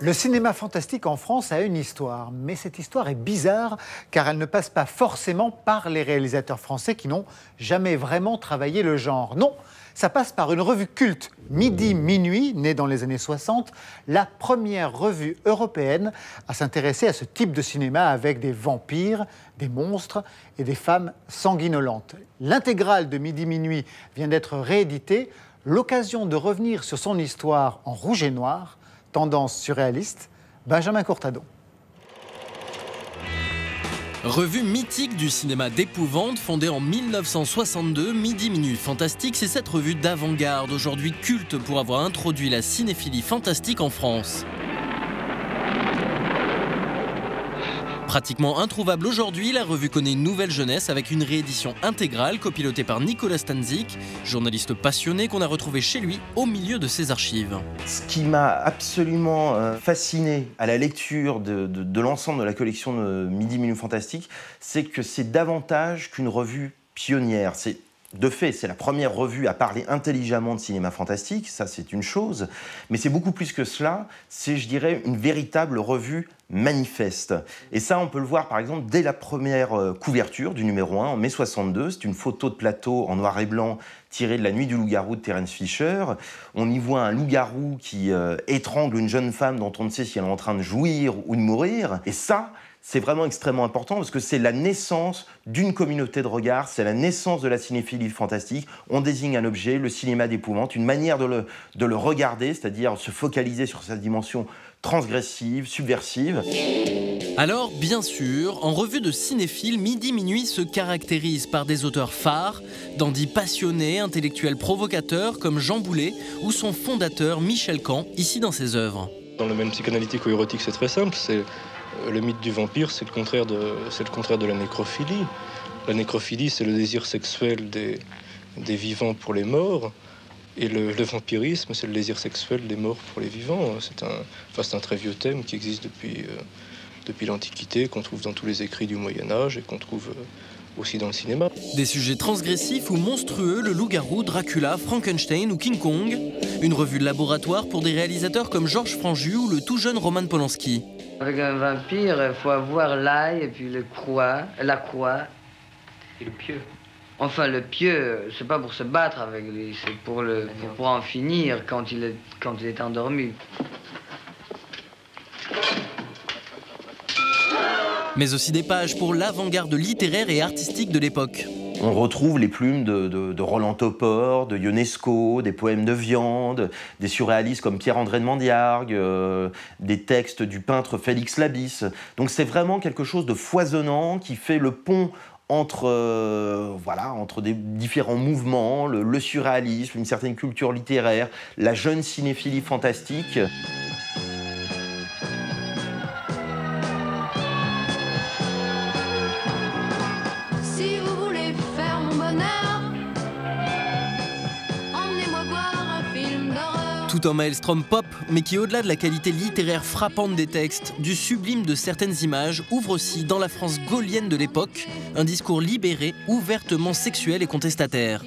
Le cinéma fantastique en France a une histoire, mais cette histoire est bizarre car elle ne passe pas forcément par les réalisateurs français qui n'ont jamais vraiment travaillé le genre. Non, ça passe par une revue culte, Midi Minuit, née dans les années 60, la première revue européenne à s'intéresser à ce type de cinéma avec des vampires, des monstres et des femmes sanguinolentes. L'intégrale de Midi Minuit vient d'être rééditée, l'occasion de revenir sur son histoire en rouge et noir. Tendance surréaliste, Benjamin Courtadon. Revue mythique du cinéma d'épouvante, fondée en 1962, Midi Minuit Fantastique, c'est cette revue d'avant-garde, aujourd'hui culte pour avoir introduit la cinéphilie fantastique en France. Pratiquement introuvable aujourd'hui, la revue connaît une nouvelle jeunesse avec une réédition intégrale copilotée par Nicolas Stanzik, journaliste passionné qu'on a retrouvé chez lui au milieu de ses archives. Ce qui m'a absolument fasciné à la lecture de l'ensemble de la collection de Midi Minuit Fantastique, c'est que c'est davantage qu'une revue pionnière. De fait, c'est la première revue à parler intelligemment de cinéma fantastique, ça c'est une chose, mais c'est beaucoup plus que cela, c'est, je dirais, une véritable revue manifeste. Et ça, on peut le voir par exemple dès la première couverture du numéro 1 en mai 62, c'est une photo de plateau en noir et blanc tirée de La Nuit du loup-garou de Terence Fisher. On y voit un loup-garou qui étrangle une jeune femme dont on ne sait si elle est en train de jouir ou de mourir, et ça, c'est vraiment extrêmement important parce que c'est la naissance d'une communauté de regard, c'est la naissance de la cinéphilie fantastique. On désigne un objet, le cinéma d'épouvante, une manière de le regarder, c'est-à-dire se focaliser sur sa dimension transgressive, subversive. Alors, bien sûr, en revue de cinéphile, Midi Minuit se caractérise par des auteurs phares, dandys passionnés, intellectuels provocateurs comme Jean Boulet ou son fondateur Michel Camp, ici dans ses œuvres. Dans le même psychanalytique ou érotique, c'est très simple, le mythe du vampire, c'est le contraire de la nécrophilie. La nécrophilie, c'est le désir sexuel des vivants pour les morts. Et le vampirisme, c'est le désir sexuel des morts pour les vivants. C'est un très vieux thème qui existe depuis l'Antiquité, qu'on trouve dans tous les écrits du Moyen-Âge et qu'on trouve aussi dans le cinéma. Des sujets transgressifs ou monstrueux, le loup-garou, Dracula, Frankenstein ou King Kong. Une revue de laboratoire pour des réalisateurs comme Georges Franju ou le tout jeune Roman Polanski. Avec un vampire, il faut avoir l'ail et puis la croix. Et le pieu. Enfin, le pieu, c'est pas pour se battre avec lui, c'est pour en finir quand il est endormi. Mais aussi des pages pour l'avant-garde littéraire et artistique de l'époque. On retrouve les plumes de Roland Topor, de Ionesco, des poèmes de Viande, des surréalistes comme Pierre-André de Mandiargue, des textes du peintre Félix Labisse. Donc c'est vraiment quelque chose de foisonnant qui fait le pont entre des différents mouvements, le surréalisme, une certaine culture littéraire, la jeune cinéphilie fantastique. Si vous voulez faire mon bonheur, emmenez-moi voir un film d'horreur. Tout un maelstrom pop, mais qui, au-delà de la qualité littéraire frappante des textes, du sublime de certaines images, ouvre aussi, dans la France gaulienne de l'époque, un discours libéré, ouvertement sexuel et contestataire.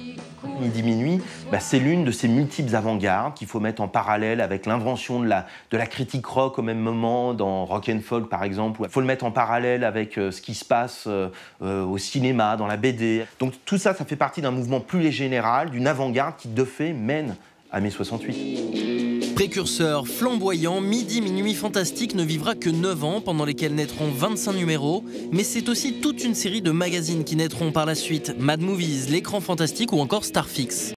Midi Minuit, c'est l'une de ces multiples avant-gardes qu'il faut mettre en parallèle avec l'invention de la critique rock au même moment, dans Rock and Folk par exemple. Il faut le mettre en parallèle avec ce qui se passe au cinéma, dans la BD. Donc tout ça, ça fait partie d'un mouvement plus général, d'une avant-garde qui de fait mène à mai 68. Précurseur flamboyant, Midi Minuit Fantastique ne vivra que 9 ans, pendant lesquels naîtront 25 numéros, mais c'est aussi toute une série de magazines qui naîtront par la suite, Mad Movies, L'écran fantastique ou encore Starfix.